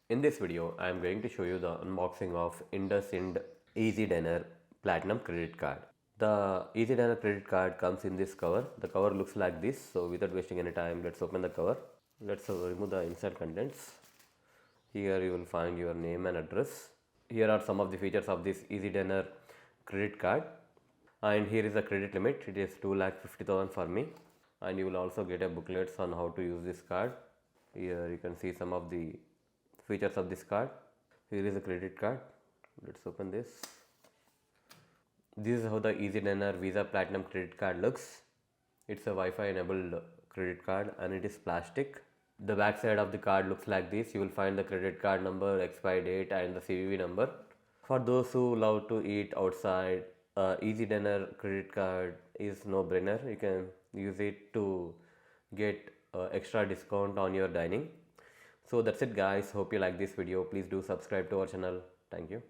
In this video, I am going to show you the unboxing of IndusInd Eazydiner Platinum Credit Card. The Eazydiner credit card comes in this cover. The cover looks like this. So without wasting any time, let's open the cover. Let's remove the inside contents. Here you will find your name and address. Here are some of the features of this Eazydiner credit card. And here is the credit limit. It is 2,50,000 for me. And you will also get a booklet on how to use this card. Here you can see some of the features of this card. Here is a credit card. Let's open this. This is how the Eazydiner Visa Platinum credit card looks. It's a Wi-Fi enabled credit card and it is plastic. The back side of the card looks like this. You will find the credit card number, expiry date and the CVV number. For those who love to eat outside, Eazydiner credit card is no brainer. You can use it to get extra discount on your dining. So that's it guys. Hope you like this video. Please do subscribe to our channel. Thank you.